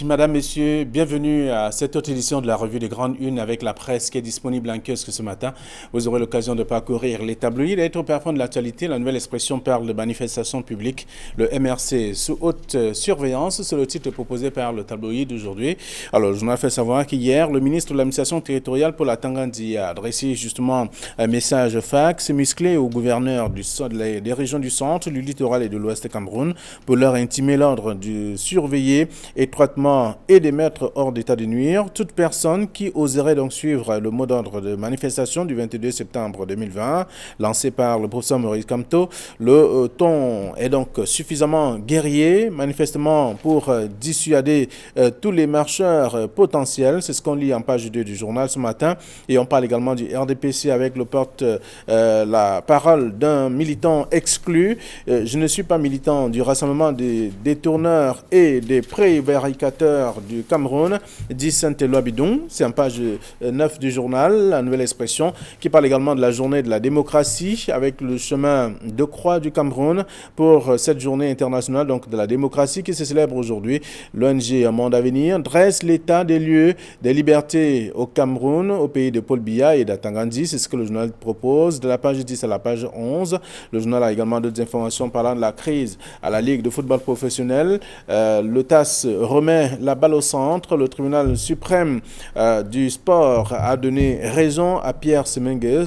Madame, Messieurs, bienvenue à cette autre édition de la revue des Grandes Unes avec la presse qui est disponible en kiosque ce matin. Vous aurez l'occasion de parcourir les tabloïds, d'être au parfum de l'actualité. La nouvelle expression parle de manifestation publique, le MRC sous haute surveillance. C'est le titre proposé par le tabloïd d'aujourd'hui. Alors, je m'ai fait savoir qu'hier, le ministre de l'administration territoriale pour la Tanganyika a adressé justement un message fax musclé aux gouverneurs des régions du centre, du littoral et de l'ouest Cameroun pour leur intimer l'ordre de surveiller étroitement et de mettre hors d'état de nuire toute personne qui oserait donc suivre le mot d'ordre de manifestation du 22 septembre 2020 lancé par le professeur Maurice Kamto. Le ton est donc suffisamment guerrier, manifestement pour dissuader tous les marcheurs potentiels. C'est ce qu'on lit en page 2 du journal ce matin. Et on parle également du RDPC avec le la parole d'un militant exclu. Je ne suis pas militant du rassemblement des détourneurs et des prévaricateurs du Cameroun, dit Saint-Éloi Bidon. C'est en page 9 du journal, la nouvelle expression, qui parle également de la journée de la démocratie avec le chemin de croix du Cameroun pour cette journée internationale donc de la démocratie qui se célèbre aujourd'hui. L'ONG Monde Avenir dresse l'état des lieux des libertés au Cameroun, au pays de Paul Biya et d'Atangandi. C'est ce que le journal propose de la page 10 à la page 11. Le journal a également d'autres informations parlant de la crise à la Ligue de football professionnel. Le TAS remet la balle au centre. Le tribunal suprême du sport a donné raison à Pierre Semengue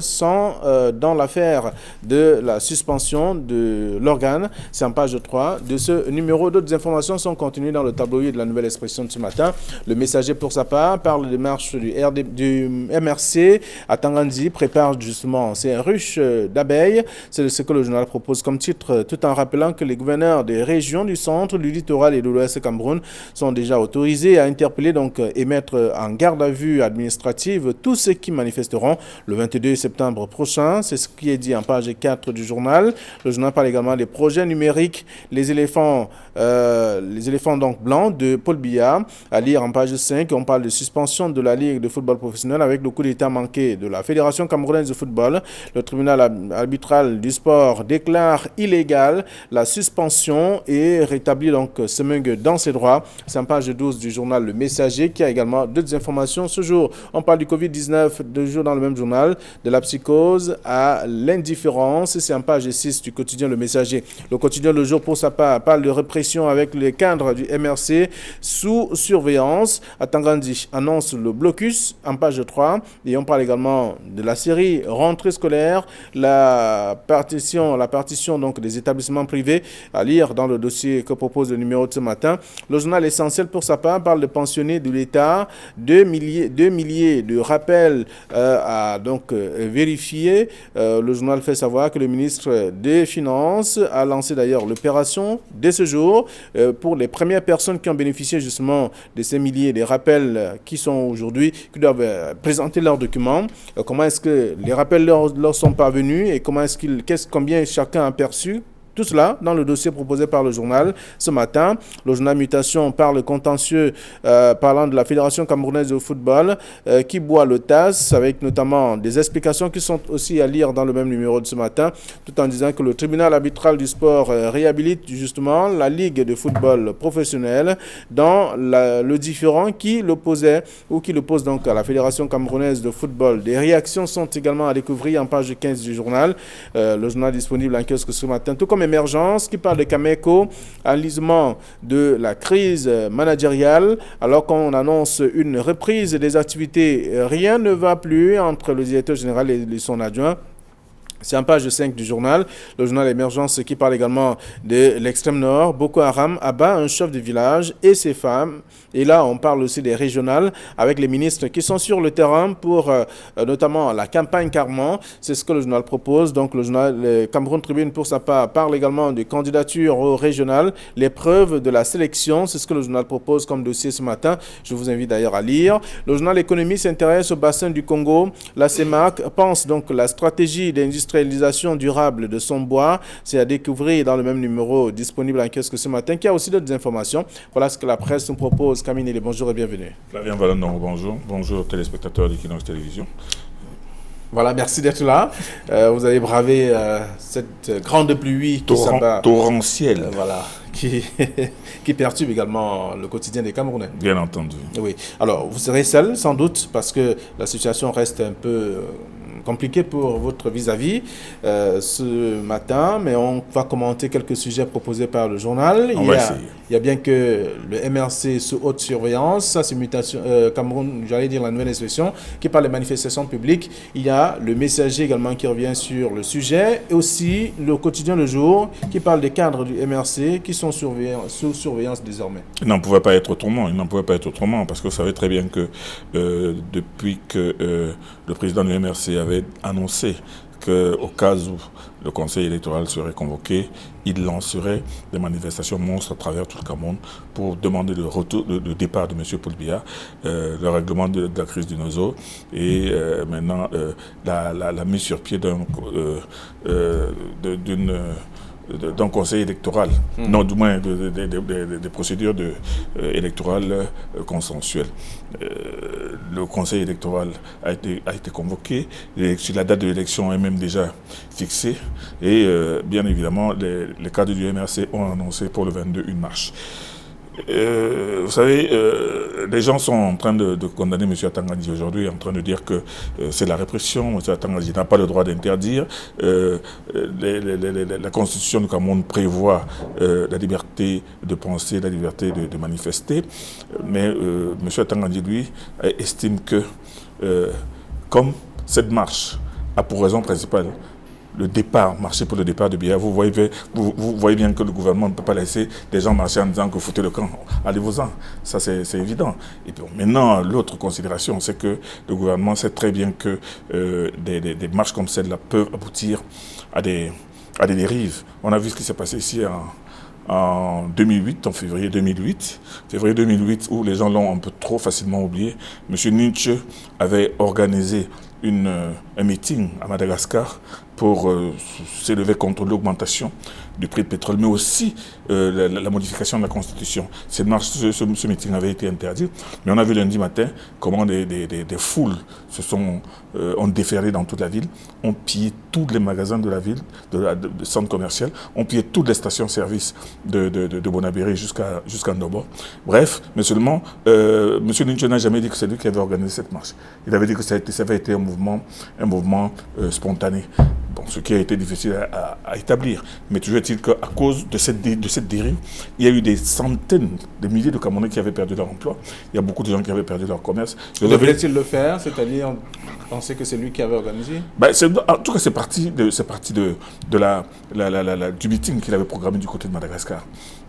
dans l'affaire de la suspension de l'organe. C'est en page 3 de ce numéro. D'autres informations sont contenues dans le tabloïd de la nouvelle expression de ce matin. Le Messager, pour sa part, parle des marches du MRC à Tanganyika, prépare justement ces ruches d'abeilles. C'est ce que le journal propose comme titre, tout en rappelant que les gouverneurs des régions du centre, du littoral et de l'ouest Cameroun sont déjà autorisés à interpeller donc et mettre en garde à vue administrative tous ceux qui manifesteront le 22 septembre prochain. C'est ce qui est dit en page 4 du journal. Le journal parle également des projets numériques, les éléphants donc blancs de Paul Biya. À lire en page 5, on parle de suspension de la Ligue de football professionnel avec le coup d'état manqué de la Fédération camerounaise de football. Le tribunal arbitral du sport déclare illégale la suspension et rétablit donc Semengue dans ses droits. C'est en page 12 du journal Le Messager qui a également d'autres informations. Ce jour, on parle du Covid-19, deux jours dans le même journal, de la psychose à l'indifférence. C'est en page 6 du quotidien Le Messager. Le quotidien Le Jour, pour sa part, parle de répression avec les cadres du MRC sous surveillance. À Tanganyika, annonce le blocus en page 3. Et on parle également de la série rentrée scolaire, la partition donc des établissements privés à lire dans le dossier que propose le numéro de ce matin. Le journal Essentiel, pour sa part, parle de pensionnés de l'État, 2 milliers de rappels à donc vérifier. Le journal fait savoir que le ministre des Finances a lancé d'ailleurs l'opération dès ce jour pour les premières personnes qui ont bénéficié justement de ces milliers de rappels qui sont aujourd'hui, qui doivent présenter leurs documents. Comment est-ce que les rappels leur sont parvenus et combien chacun a perçu? Tout cela dans le dossier proposé par le journal ce matin. Le journal Mutation parle contentieux parlant de la Fédération camerounaise de football qui boit le TAS avec notamment des explications qui sont aussi à lire dans le même numéro de ce matin, tout en disant que le tribunal arbitral du sport réhabilite justement la Ligue de football professionnel dans le différend qui l'opposait ou qui l'oppose donc à la Fédération camerounaise de football. Des réactions sont également à découvrir en page 15 du journal. Le journal disponible en kiosque ce matin, tout comme Émergence qui parle de Cameco, enlisement de la crise managériale, alors qu'on annonce une reprise des activités. Rien ne va plus entre le directeur général et son adjoint. C'est en page 5 du journal, le journal Émergence qui parle également de l'extrême nord. Boko Haram abat un chef de village et ses femmes. Et là, on parle aussi des régionales avec les ministres qui sont sur le terrain pour notamment la campagne Carman. C'est ce que le journal propose. Donc le journal Cameroun Tribune, pour sa part, parle également de candidature au régional, l'épreuve de la sélection. C'est ce que le journal propose comme dossier ce matin. Je vous invite d'ailleurs à lire. Le journal Économie s'intéresse au bassin du Congo. La CEMAC pense donc la stratégie d'industrialisation durable de son bois. C'est à découvrir dans le même numéro disponible en kiosque ce matin, qui a aussi d'autres informations. Voilà ce que la presse nous propose. Camille, bonjour et bienvenue. Flavien Vallon, bonjour. Bonjour téléspectateurs d'Equinox Télévision. Voilà, merci d'être là. Vous avez bravé cette grande pluie qui s'abat. Torrentielle. Voilà, qui perturbe également le quotidien des Camerounais. Bien entendu. Oui. Alors, vous serez seul, sans doute, parce que la situation reste un peu compliquée pour votre vis-à-vis ce matin, mais on va commenter quelques sujets proposés par le journal. On va essayer. Il y a bien que le MRC sous haute surveillance, ça c'est mutation, Cameroun, j'allais dire la nouvelle expression, qui parle des manifestations publiques. Il y a le Messager également qui revient sur le sujet, et aussi le quotidien Le Jour qui parle des cadres du MRC qui sont sous surveillance désormais. Il n'en pouvait pas être autrement, parce que vous savez très bien que depuis que le président du MRC avait annoncé qu'au cas où le conseil électoral serait convoqué, il lancerait des manifestations monstres à travers tout le Cameroun pour demander le départ de M. Paul Biya, le règlement de la crise du Nozo et maintenant la mise sur pied d'un conseil électoral, non du moins des procédures électorales consensuelles. Le conseil électoral a été convoqué, la date de l'élection est même déjà fixée et bien évidemment les cadres du MRC ont annoncé pour le 22 une marche. Vous savez, les gens sont en train de condamner M. Atangandji aujourd'hui, en train de dire que c'est la répression. M. Atangandji n'a pas le droit d'interdire. La Constitution du Cameroun prévoit la liberté de penser, la liberté de manifester. Mais M. Atangandji, lui, estime que comme cette marche a pour raison principale marcher pour le départ de Biya. Vous voyez bien que le gouvernement ne peut pas laisser des gens marcher en disant que foutez le camp, allez-vous-en. Ça, c'est évident. Et puis, maintenant, l'autre considération, c'est que le gouvernement sait très bien que des marches comme celle-là peuvent aboutir à des dérives. On a vu ce qui s'est passé ici en 2008, en février 2008, où les gens l'ont un peu trop facilement oublié. M. Nietzsche avait organisé un meeting à Madagascar pour s'élever contre l'augmentation du prix du pétrole, mais aussi la modification de la Constitution. Cette marche, ce meeting avait été interdit, mais on a vu lundi matin comment des foules ont déferlé dans toute la ville, ont pillé tous les magasins de la ville, de centres commerciaux, ont pillé toutes les stations-service de Bonabéry jusqu'à Ndobo. Bref, mais seulement, M. Nietzsche n'a jamais dit que c'est lui qui avait organisé cette marche. Il avait dit que ça avait été un mouvement spontané. Bon, ce qui a été difficile à établir. Mais toujours est-il qu'à cause de cette dérive, il y a eu des centaines, des milliers de Camerounais qui avaient perdu leur emploi. Il y a beaucoup de gens qui avaient perdu leur commerce. Devait-il le faire? C'est-à-dire penser que c'est lui qui avait organisé? En tout cas, c'est parti du meeting qu'il avait programmé du côté de Madagascar.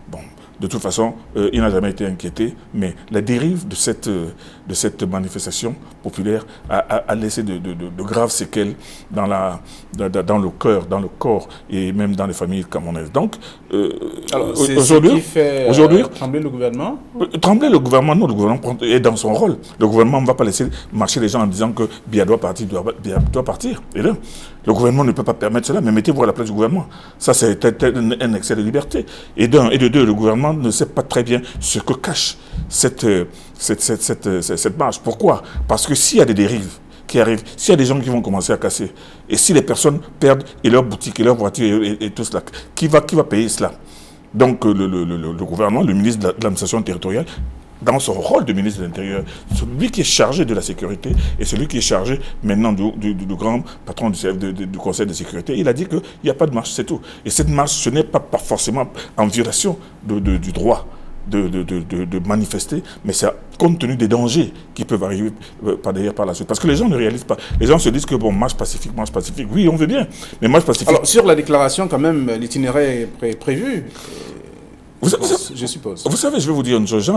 Bon, de toute façon, il n'a jamais été inquiété, mais la dérive de cette manifestation populaire a laissé de graves séquelles dans le cœur, dans le corps et même dans les familles camerounaises. Donc, c'est ce qui fait trembler le gouvernement? Trembler le gouvernement, non, le gouvernement est dans son rôle. Le gouvernement ne va pas laisser marcher les gens en disant que Biya doit partir, Biya doit partir. Et là, le gouvernement ne peut pas permettre cela, mais mettez-vous à la place du gouvernement. Ça, c'est un excès de liberté. Et de deux, le gouvernement ne sait pas très bien ce que cache cette marche. Pourquoi? Parce que s'il y a des dérives qui arrivent, s'il y a des gens qui vont commencer à casser, et si les personnes perdent et leur boutique, et leur voiture, et tout cela, qui va payer cela? Donc le gouvernement, le ministre de l'administration territoriale, dans son rôle de ministre de l'Intérieur, celui qui est chargé de la sécurité et celui qui est chargé maintenant du grand patron du Conseil de sécurité, il a dit qu'il n'y a pas de marche, c'est tout. Et cette marche, ce n'est pas forcément en violation du droit de manifester, mais c'est compte tenu des dangers qui peuvent arriver par la suite. Parce que les gens ne réalisent pas. Les gens se disent que bon, marche pacifique, oui, on veut bien, mais marche pacifique... Alors, sur la déclaration, quand même, l'itinéraire est prévu. Je suppose. Vous savez, je vais vous dire une chose.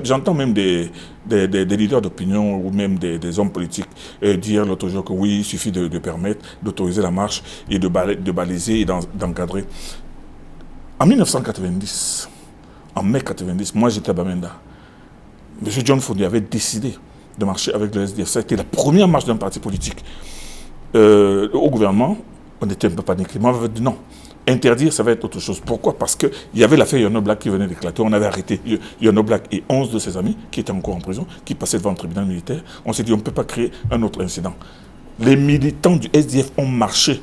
J'entends même des leaders d'opinion ou même des hommes politiques dire l'autre jour que oui, il suffit de permettre, d'autoriser la marche et de baliser et d'encadrer. En 1990, en mai 90, moi j'étais à Bamenda. M. John Fournier avait décidé de marcher avec le SDF. Ça a été la première marche d'un parti politique. Au gouvernement, on était un peu paniqués. Moi, on avait dit non. Interdire, ça va être autre chose. Pourquoi? Parce qu'il y avait l'affaire Yono Black qui venait d'éclater. On avait arrêté Yono Black et 11 de ses amis qui étaient encore en prison, qui passaient devant le tribunal militaire. On s'est dit, on ne peut pas créer un autre incident. Les militants du SDF ont marché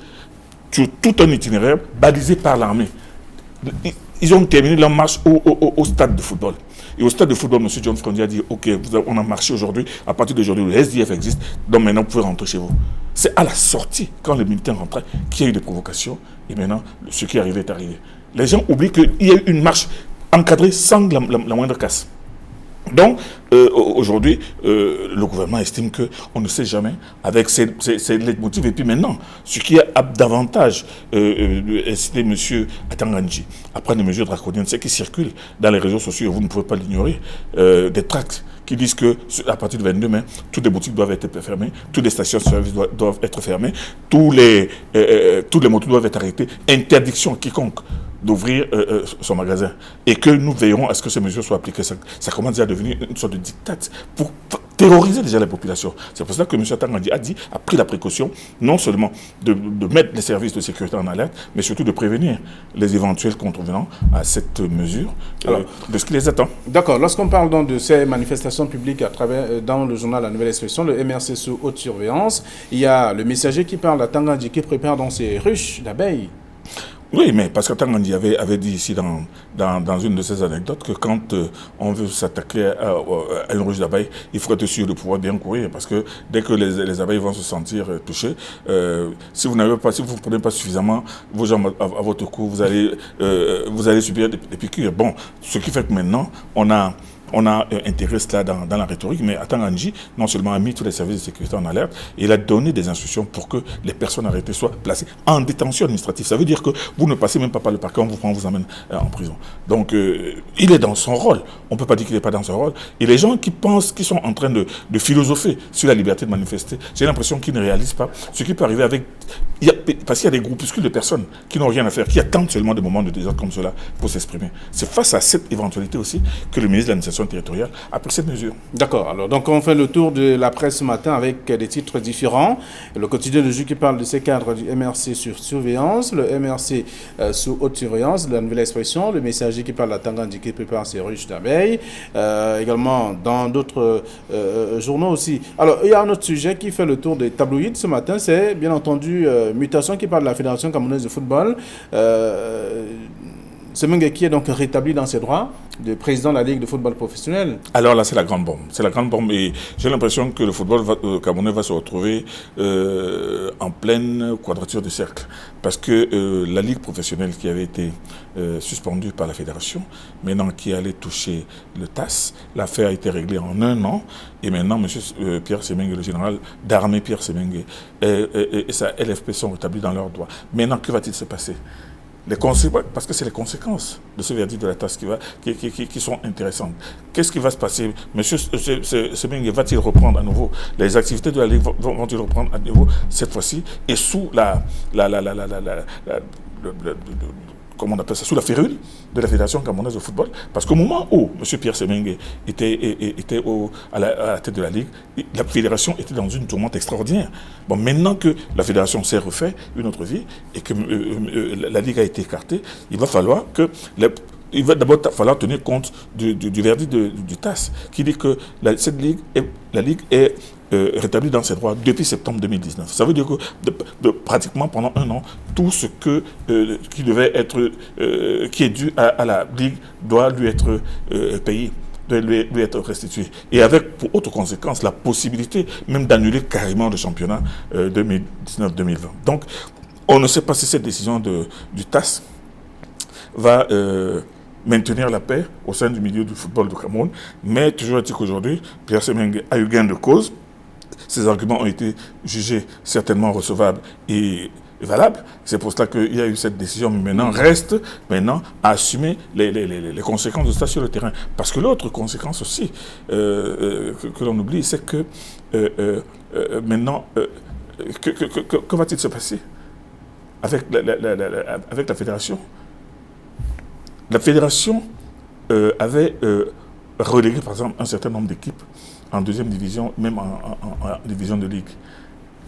sur tout un itinéraire balisé par l'armée. ils ont terminé leur marche au stade de football. Et au stade de football, M. John Frondi a dit, OK, on a marché aujourd'hui, à partir d'aujourd'hui, le SDF existe, donc maintenant, vous pouvez rentrer chez vous. C'est à la sortie, quand les militaires rentraient, qu'il y a eu des provocations, et maintenant, ce qui est arrivé est arrivé. Les gens oublient qu'il y a eu une marche encadrée sans la moindre casse. Donc, aujourd'hui, le gouvernement estime qu'on ne sait jamais avec ces leitmotifs. Et puis maintenant, ce qui a davantage incité M. Atanganji à prendre des mesures draconiennes, c'est qu'il circule dans les réseaux sociaux, et vous ne pouvez pas l'ignorer, des tracts qui disent qu'à partir du 22 mai, toutes les boutiques doivent être fermées, toutes les stations de service doivent être fermées, tous les motos doivent être arrêtés, interdiction quiconque d'ouvrir son magasin, et que nous veillerons à ce que ces mesures soient appliquées. Ça commence déjà à devenir une sorte de diktat pour terroriser déjà la population. C'est pour ça que M. Atanganji a pris la précaution non seulement de mettre les services de sécurité en alerte, mais surtout de prévenir les éventuels contrevenants à cette mesure de ce qui les attend. D'accord. Lorsqu'on parle donc de ces manifestations publiques à travers, dans le journal La Nouvelle Expression, le MRC sous haute surveillance, il y a le messager qui parle d'Atanganji qui prépare dans ses ruches d'abeilles. Oui, mais parce que Atanganji avait dit ici dans une de ses anecdotes que quand on veut s'attaquer à une ruche d'abeilles, il faut être sûr de pouvoir bien courir, parce que dès que les abeilles vont se sentir touchées, si vous ne prenez pas suffisamment vos jambes à votre cou, vous allez subir des piqûres. Bon, ce qui fait que maintenant, on a intégré cela dans la rhétorique, mais Atanganji, non seulement a mis tous les services de sécurité en alerte, il a donné des instructions pour que les personnes arrêtées soient placées en détention administrative. Ça veut dire que vous ne passez même pas par le parquet, on vous prend, on vous amène en prison. Donc, il est dans son rôle. On ne peut pas dire qu'il n'est pas dans son rôle. Et les gens qui pensent, qui sont en train de philosopher sur la liberté de manifester, j'ai l'impression qu'ils ne réalisent pas ce qui peut arriver avec... parce qu'il y a des groupuscules de personnes qui n'ont rien à faire, qui attendent seulement des moments de désordre comme cela pour s'exprimer. C'est face à cette éventualité aussi que le ministre de l'administration territoriale a pris cette mesure. D'accord. Alors, donc on fait le tour de la presse ce matin avec des titres différents. Le quotidien de jus qui parle de ces cadres du MRC sur surveillance, le MRC sous haute surveillance, La Nouvelle Expression, le messager qui parle d'Atanganji qui prépare ses ruches d'abeilles, également dans d'autres journaux aussi. Alors, il y a un autre sujet qui fait le tour des tabloïds ce matin, c'est bien entendu Mutation qui parle de la Fédération camerounaise de football. Semengue qui est donc rétabli dans ses droits de président de la Ligue de football professionnel. Alors là, c'est la grande bombe. C'est la grande bombe et j'ai l'impression que le football camerounais va se retrouver en pleine quadrature du cercle. Parce que la Ligue professionnelle qui avait été suspendue par la fédération, maintenant qui allait toucher le TAS, l'affaire a été réglée en 1 an. Et maintenant, M. Pierre Semengue, le général d'armée Pierre Semengue, et sa LFP sont rétablis dans leurs droits. Maintenant, que va-t-il se passer ? Parce que c'est les conséquences de ce verdict de la TAS qui sont intéressantes. Qu'est-ce qui va se passer? Monsieur Semengue va-t-il reprendre à nouveau les activités de la Ligue, vont-ils reprendre à nouveau cette fois-ci et sous comment on appelle ça, sous la férule de la Fédération camerounaise de football. Parce qu'au moment où M. Pierre Semengue était à la tête de la Ligue, la Fédération était dans une tourmente extraordinaire. Bon, maintenant que la Fédération s'est refait une autre vie et que la Ligue a été écartée, il va falloir que... Il va d'abord falloir tenir compte du verdict du TAS qui dit que la Ligue est rétablie dans ses droits depuis septembre 2019. Ça veut dire que pratiquement pendant 1 an, tout ce qui devait être, qui est dû à la Ligue doit lui être payé, doit lui être restitué. Et avec pour autre conséquence la possibilité même d'annuler carrément le championnat 2019-2020. Donc on ne sait pas si cette décision du TAS va maintenir la paix au sein du milieu du football du Cameroun, mais toujours est-il qu'aujourd'hui, Pierre Semengue a eu gain de cause. Ses arguments ont été jugés certainement recevables et valables. C'est pour cela qu'il y a eu cette décision, mais maintenant reste à assumer les conséquences de ça sur le terrain. Parce que l'autre conséquence aussi que l'on oublie, c'est que maintenant, que va-t-il se passer avec la fédération? La fédération avait relégué, par exemple, un certain nombre d'équipes en 2e division, même en division de ligue.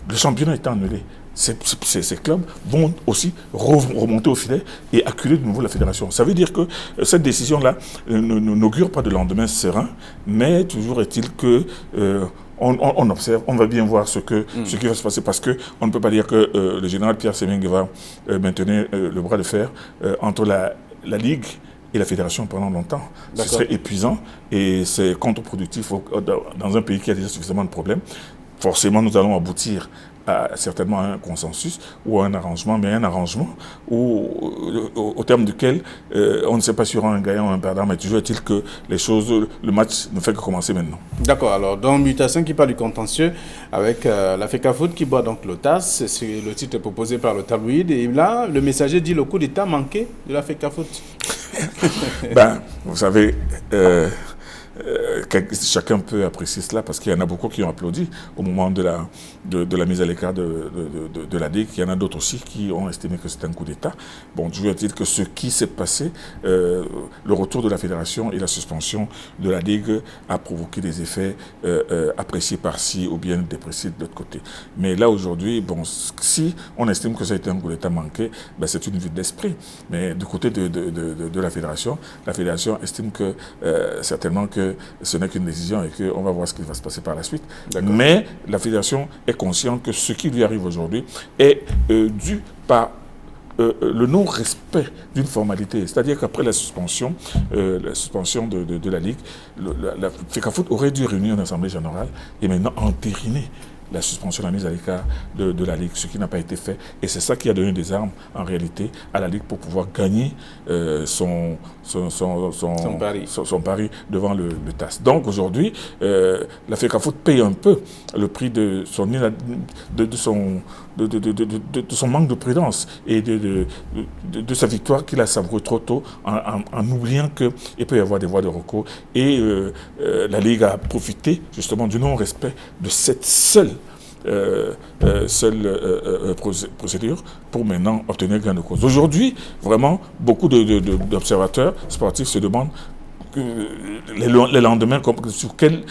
Le championnat étant annulé, ces clubs vont aussi remonter au filet et acculer de nouveau la fédération. Ça veut dire que cette décision-là n'augure pas de lendemain serein, mais toujours est-il que... on observe, on va bien voir ce qui va se passer parce qu'on ne peut pas dire que le général Pierre Semengue va maintenir le bras de fer entre la la Ligue et la fédération pendant longtemps. Ce serait épuisant et c'est contre-productif dans un pays qui a déjà suffisamment de problèmes. Forcément, nous allons aboutir certainement à un consensus ou à un arrangement, mais un arrangement au terme duquel on ne sait pas si y aura un gagnant ou un perdant, mais toujours est-il que le match ne fait que commencer maintenant. D'accord, alors dans Mutation qui parle du contentieux avec la FECAFOOT qui boit donc l'OTAS, c'est le titre proposé par le tabloïd, et là le messager dit le coup d'état manqué de la FECAFOOT. Vous savez, chacun peut apprécier cela parce qu'il y en a beaucoup qui ont applaudi au moment de la mise à l'écart de la Ligue. Il y en a d'autres aussi qui ont estimé que c'était un coup d'État. Bon, je veux dire que ce qui s'est passé, le retour de la fédération et la suspension de la Ligue a provoqué des effets appréciés par-ci ou bien dépréciés de l'autre côté. Mais là, aujourd'hui, bon, si on estime que ça a été un coup d'État manqué, c'est une vue d'esprit. Mais du côté de la fédération estime que certainement que ce n'est qu'une décision et qu'on va voir ce qui va se passer par la suite. Mais la fédération est consciente que ce qui lui arrive aujourd'hui est dû par le non-respect d'une formalité. C'est-à-dire qu'après la suspension de la Ligue, la FECAFOOT aurait dû réunir une assemblée générale et maintenant entériner la suspension, la mise à l'écart de la Ligue, ce qui n'a pas été fait. Et c'est ça qui a donné des armes, en réalité, à la Ligue pour pouvoir gagner son pari devant le TAS. Donc aujourd'hui, la FECAFOOT paye un peu le prix de son manque de prudence et de sa victoire qu'il a savourée trop tôt en oubliant qu'il peut y avoir des voies de recours. Et la Ligue a profité justement du non-respect de cette seule procédure pour maintenant obtenir gain de cause. Aujourd'hui, vraiment, beaucoup d'observateurs sportifs se demandent les lendemains, sur quels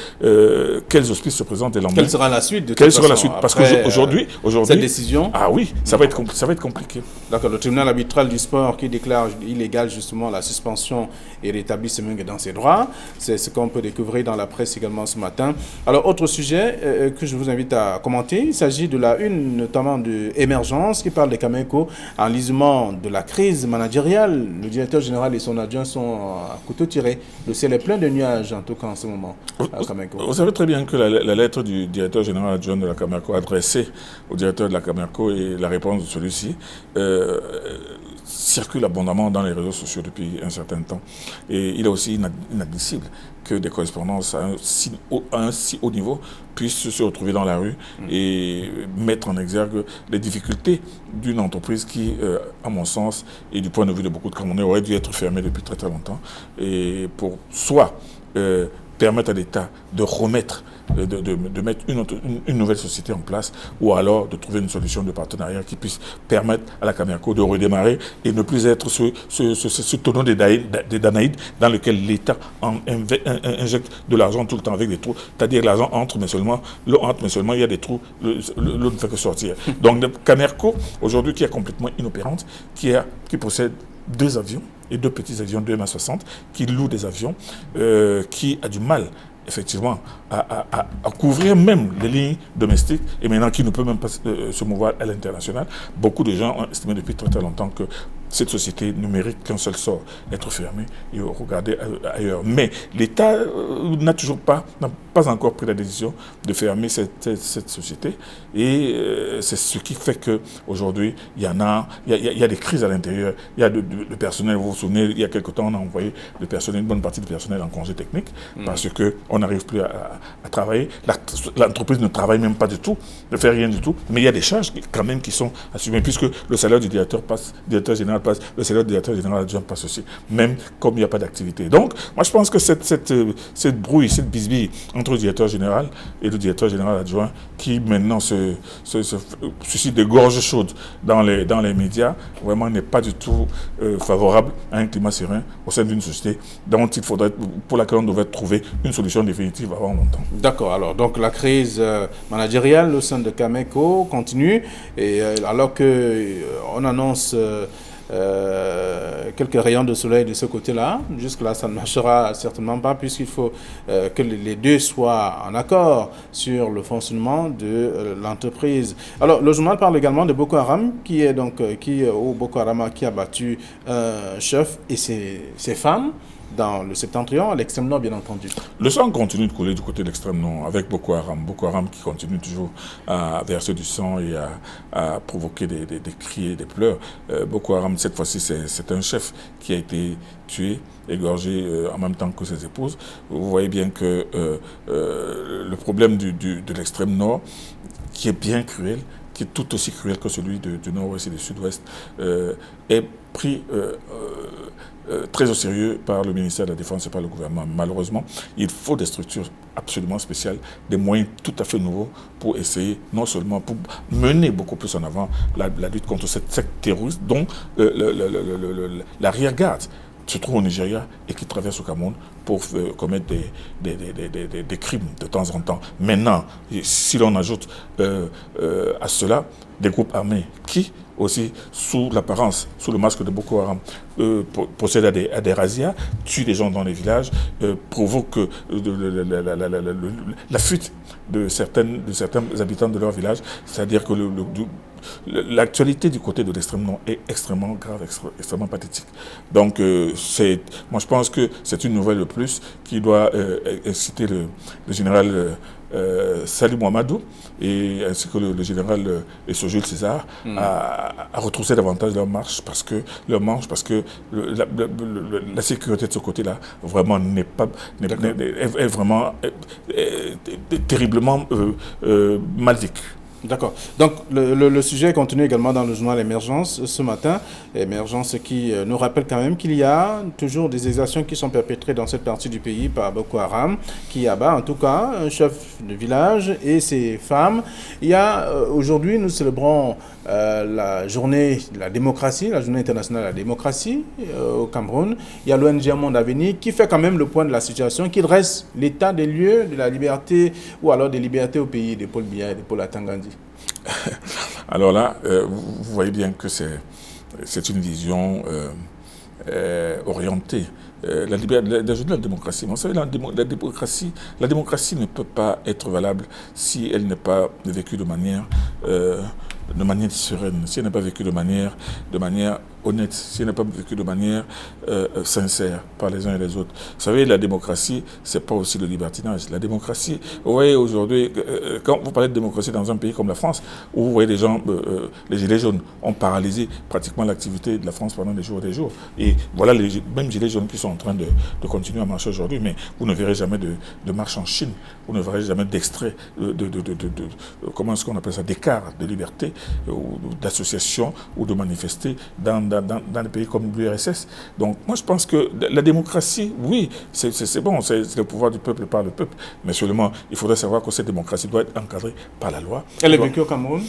auspices se présentent les lendemains. Quelle sera la suite Parce qu'aujourd'hui, cette décision. Ah oui, ça va être compliqué. D'accord, le tribunal arbitral du sport qui déclare illégale justement la suspension et rétablit Semengue dans ses droits. C'est ce qu'on peut découvrir dans la presse également ce matin. Alors, autre sujet que je vous invite à commenter, il s'agit de la une notamment de Émergence qui parle de Cameco en lisement de la crise managériale. Le directeur général et son adjoint sont à couteau tiré. Le ciel est plein de nuages, en tout cas en ce moment, à Cameco. Vous savez très bien que la lettre du directeur général adjoint de la Cameco adressée au directeur de la Cameco et la réponse de celui-ci circule abondamment dans les réseaux sociaux depuis un certain temps. Et il est aussi inadmissible que des correspondances à un si haut niveau puissent se retrouver dans la rue et mettre en exergue les difficultés d'une entreprise qui, à mon sens, et du point de vue de beaucoup de Camerounais, aurait dû être fermée depuis très très longtemps. Et pour soit permettre à l'État de remettre, de mettre une nouvelle société en place, ou alors de trouver une solution de partenariat qui puisse permettre à la Cameco de redémarrer et ne plus être ce tonneau des Danaïdes dans lequel l'État injecte de l'argent tout le temps avec des trous. C'est-à-dire que l'argent entre, mais seulement il y a des trous, l'eau ne fait que sortir. Donc Cameco, aujourd'hui, qui est complètement inopérante, qui possède 2 avions et 2 petits avions de MA60, qui louent des avions, qui a du mal effectivement à couvrir même les lignes domestiques et maintenant qui ne peut même pas se mouvoir à l'international. Beaucoup de gens ont estimé depuis très très longtemps que cette société ne mérite qu'un seul sort, être fermée et regarder ailleurs. Mais l'État n'a pas encore pris la décision de fermer cette société et c'est ce qui fait qu'aujourd'hui, il y a des crises à l'intérieur. Il y a le personnel, vous vous souvenez, il y a quelque temps, on a envoyé une bonne partie du personnel en congé technique parce qu'on n'arrive plus à travailler. L'entreprise ne travaille même pas du tout, ne fait rien du tout, mais il y a des charges quand même qui sont assumées puisque le salaire du directeur général passe, le salaire du directeur général adjoint passe aussi, même comme il n'y a pas d'activité. Donc, moi je pense que cette brouille, cette bisbille entre le directeur général et le directeur général adjoint qui maintenant suscite des gorges chaudes dans les médias, vraiment n'est pas du tout favorable à un climat serein au sein d'une société pour laquelle on devrait trouver une solution définitive avant longtemps. D'accord, alors donc la crise managériale au sein de Cameco continue et alors qu'on annonce quelques rayons de soleil de ce côté-là. Jusque-là, ça ne marchera certainement pas puisqu'il faut que les deux soient en accord sur le fonctionnement de l'entreprise. Alors, le journal parle également de Boko Haram ou Boko Haram qui a battu un chef et ses femmes dans le septentrion, à l'extrême nord, bien entendu. Le sang continue de couler du côté de l'extrême nord avec Boko Haram. Boko Haram qui continue toujours à verser du sang et à provoquer des cris et des pleurs. Boko Haram, cette fois-ci, c'est un chef qui a été tué, égorgé en même temps que ses épouses. Vous voyez bien que le problème de l'extrême nord, qui est bien cruel, qui est tout aussi cruel que celui du nord-ouest et du sud-ouest, est pris très au sérieux par le ministère de la Défense et par le gouvernement. Malheureusement, il faut des structures absolument spéciales, des moyens tout à fait nouveaux pour essayer, non seulement pour mener beaucoup plus en avant la lutte contre cette secte terroriste dont l'arrière-garde se trouve au Nigeria et qui traverse au Cameroun pour commettre des crimes de temps en temps. Maintenant, si l'on ajoute à cela des groupes armés qui, aussi sous l'apparence, sous le masque de Boko Haram, procèdent à des razzias, tuent les gens dans les villages, provoquent la fuite de certains habitants de leur village. C'est-à-dire que l'actualité du côté de l'extrême nord est extrêmement grave, extrêmement pathétique. Donc, moi je pense que c'est une nouvelle de plus qui doit inciter le général Salih Mohamedou ainsi que le général Jules César à retrousser davantage leur marche parce que la sécurité de ce côté-là vraiment est vraiment terriblement mal vécue. D'accord. Donc, le sujet continue également dans le journal Émergence ce matin. Émergence qui nous rappelle quand même qu'il y a toujours des exactions qui sont perpétrées dans cette partie du pays par Boko Haram, qui abat en tout cas un chef de village et ses femmes. Il y a aujourd'hui, nous célébrons la journée de la démocratie, la journée internationale de la démocratie au Cameroun. Il y a l'ONG Monde Avenir qui fait quand même le point de la situation, qui dresse l'état des lieux de la liberté ou alors des libertés au pays de Paul Biya et de Paul Atangandi. Alors là, vous voyez bien que c'est une vision orientée. La journée de la démocratie, vous savez, la démocratie ne peut pas être valable si elle n'est pas vécue de manière sereine, si elle n'est pas vécue de manière honnête, si elle n'est pas vécue de manière sincère par les uns et les autres. Vous savez, la démocratie, c'est pas aussi le libertinage. La démocratie, vous voyez aujourd'hui, quand vous parlez de démocratie dans un pays comme la France, où vous voyez des gens, les gilets jaunes ont paralysé pratiquement l'activité de la France pendant des jours et des jours. Et voilà les mêmes gilets jaunes qui sont en train de continuer à marcher aujourd'hui, mais vous ne verrez jamais de marche en Chine, vous ne verrez jamais d'extrait comment est-ce qu'on appelle ça, d'écart de liberté, ou d'association ou de manifester dans des pays comme l'URSS. Donc moi je pense que la démocratie, oui, c'est bon, c'est le pouvoir du peuple par le peuple, mais seulement il faudrait savoir que cette démocratie doit être encadrée par la loi. Elle est vécue au Cameroun?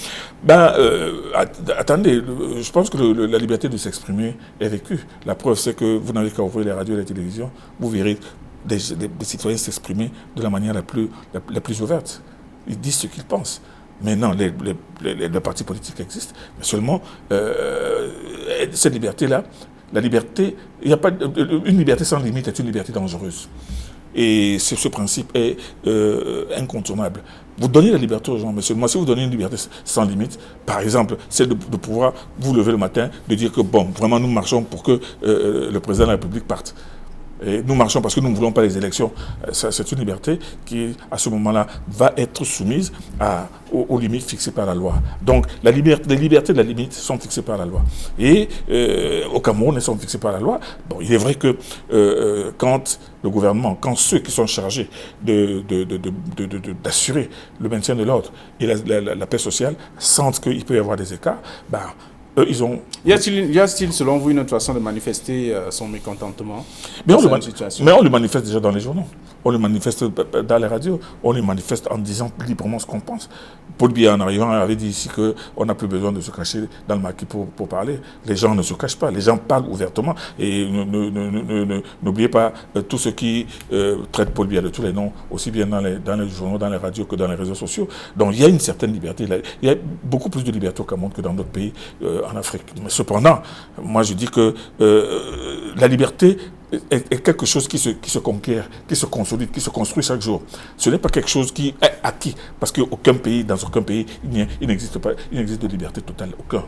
Attendez, je pense que la liberté de s'exprimer est vécue. La preuve c'est que vous n'avez qu'à ouvrir les radios et les télévisions, vous verrez des citoyens s'exprimer de la manière la plus ouverte. Ils disent ce qu'ils pensent. Mais non, les partis politiques existent, mais seulement cette liberté-là, la liberté, il n'y a pas une liberté sans limite est une liberté dangereuse. Et ce principe est incontournable. Vous donnez la liberté aux gens, mais seulement si vous donnez une liberté sans limite, par exemple, celle de pouvoir vous lever le matin, de dire que bon, vraiment nous marchons pour que le président de la République parte. Et nous marchons parce que nous ne voulons pas les élections. C'est une liberté qui, à ce moment-là, va être soumise aux limites fixées par la loi. Donc, les libertés de la limite sont fixées par la loi. Et au Cameroun, elles sont fixées par la loi. Bon, il est vrai que quand le gouvernement, quand ceux qui sont chargés d'assurer le maintien de l'ordre et la paix sociale sentent qu'il peut y avoir des écarts, Y a-t-il, selon vous, une autre façon de manifester son mécontentement? Mais on le manifeste déjà dans les journaux. on le manifeste dans les radios, on le manifeste en disant librement ce qu'on pense. Paul Biya, en arrivant, avait dit ici qu'on n'a plus besoin de se cacher dans le maquis pour parler. Les gens ne se cachent pas, les gens parlent ouvertement. Et n'oubliez pas tous ceux qui traitent Paul Biya de tous les noms, aussi bien dans les journaux, dans les radios que dans les réseaux sociaux. Donc il y a une certaine liberté. Il y a beaucoup plus de liberté au Cameroun que dans d'autres pays en Afrique. Mais cependant, moi je dis que la liberté est quelque chose qui se conquiert, qui se consolide, qui se construit chaque jour. Ce n'est pas quelque chose qui est acquis, parce qu'aucun pays, dans aucun pays, il n'existe de liberté totale, aucun.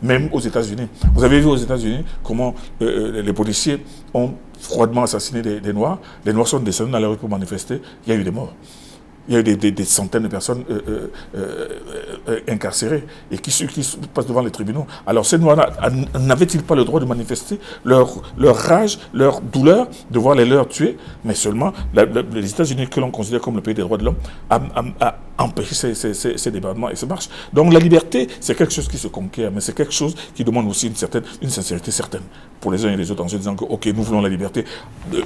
Même aux États-Unis. Vous avez vu aux États-Unis comment les policiers ont froidement assassiné des Noirs. Les Noirs sont descendus dans la rue pour manifester. Il y a eu des morts. Il y a eu des centaines de personnes incarcérées et qui passent devant les tribunaux. Alors ces Noirs n'avaient-ils pas le droit de manifester leur rage, leur douleur de voir les leurs tués? Mais seulement les États-Unis, que l'on considère comme le pays des droits de l'homme, a empêché ces débordements et ces marches. Donc la liberté, c'est quelque chose qui se conquiert, mais c'est quelque chose qui demande aussi une sincérité certaine pour les uns et les autres, en se disant que, ok, nous voulons la liberté,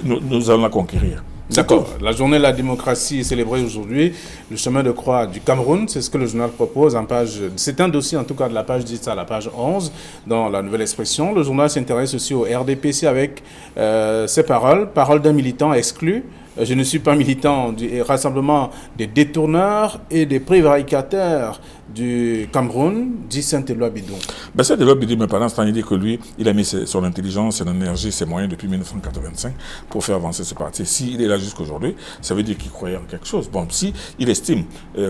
nous allons la conquérir. D'accord. La journée de la démocratie est célébrée aujourd'hui. Le chemin de croix du Cameroun, c'est ce que le journal propose en page. C'est un dossier en tout cas de la page 10 à la page 11 dans la Nouvelle Expression. Le journal s'intéresse aussi au RDPC avec ces paroles d'un militant exclu. Je ne suis pas militant du rassemblement des détourneurs et des prévaricateurs du Cameroun, dit Saint-Éloi Bidou. Ben Saint-Éloi Bidou, mais pendant ce temps, il dit que lui, il a mis son intelligence, son énergie, ses moyens depuis 1985 pour faire avancer ce parti. S'il est là jusqu'aujourd'hui, ça veut dire qu'il croyait en quelque chose. Bon, si il estime,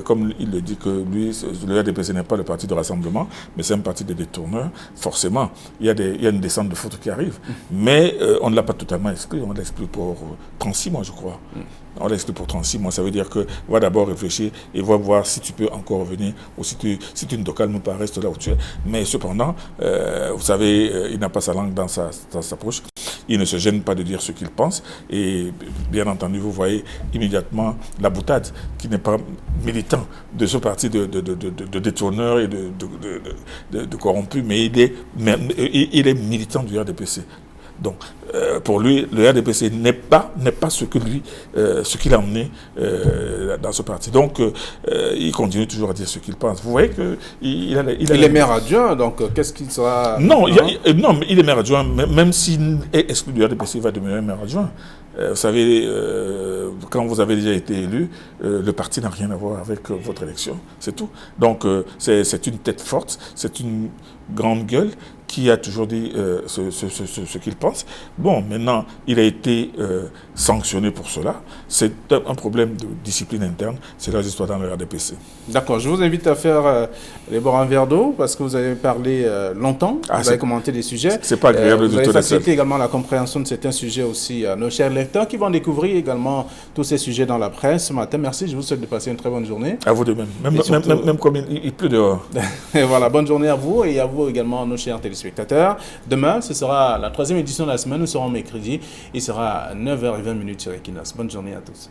comme il le dit, que lui, le RDPC n'est pas le parti de rassemblement, mais c'est un parti de détourneurs, forcément, il y a une descente de faute qui arrive. Mais on ne l'a pas totalement exclu, on l'a exclu pour 36 mois, je crois. On l'exclut pour 36 mois, ça veut dire que va d'abord réfléchir et va voir si tu peux encore revenir ou si tu ne te calmes pas, reste là où tu es. Mais cependant, vous savez, il n'a pas sa langue dans sa poche. Il ne se gêne pas de dire ce qu'il pense. Et bien entendu, vous voyez immédiatement la boutade, qui n'est pas militant de ce parti de détourneurs et de corrompus, mais il est militant du RDPC. Donc, pour lui, le RDPC n'est pas ce qu'il a emmené dans ce parti. Donc, il continue toujours à dire ce qu'il pense. Vous voyez qu'il est maire adjoint, donc qu'est-ce qu'il sera... Non, mais il est maire adjoint, même s'il est exclu du RDPC, il va devenir maire adjoint. Vous savez, quand vous avez déjà été élu, le parti n'a rien à voir avec votre élection, c'est tout. Donc, c'est une tête forte, c'est une grande gueule qui a toujours dit ce qu'il pense. Bon, maintenant, il a été sanctionné pour cela. C'est un problème de discipline interne. C'est là l'histoire dans le RDPC. D'accord. Je vous invite à faire les bords en verre d'eau parce que vous avez parlé longtemps. Vous avez commenté des sujets. C'est pas agréable vous avez facilité également la compréhension de certains sujets aussi à nos chers lecteurs qui vont découvrir également tous ces sujets dans la presse ce matin. Merci. Je vous souhaite de passer une très bonne journée. À vous de même. Même comme il pleut dehors. Et voilà. Bonne journée à vous et à vous également, nos chers téléspectateurs. Demain, ce sera la 3e édition de la semaine. Nous serons mercredi. Il sera 9h20 sur Equinas. Bonne journée à tous.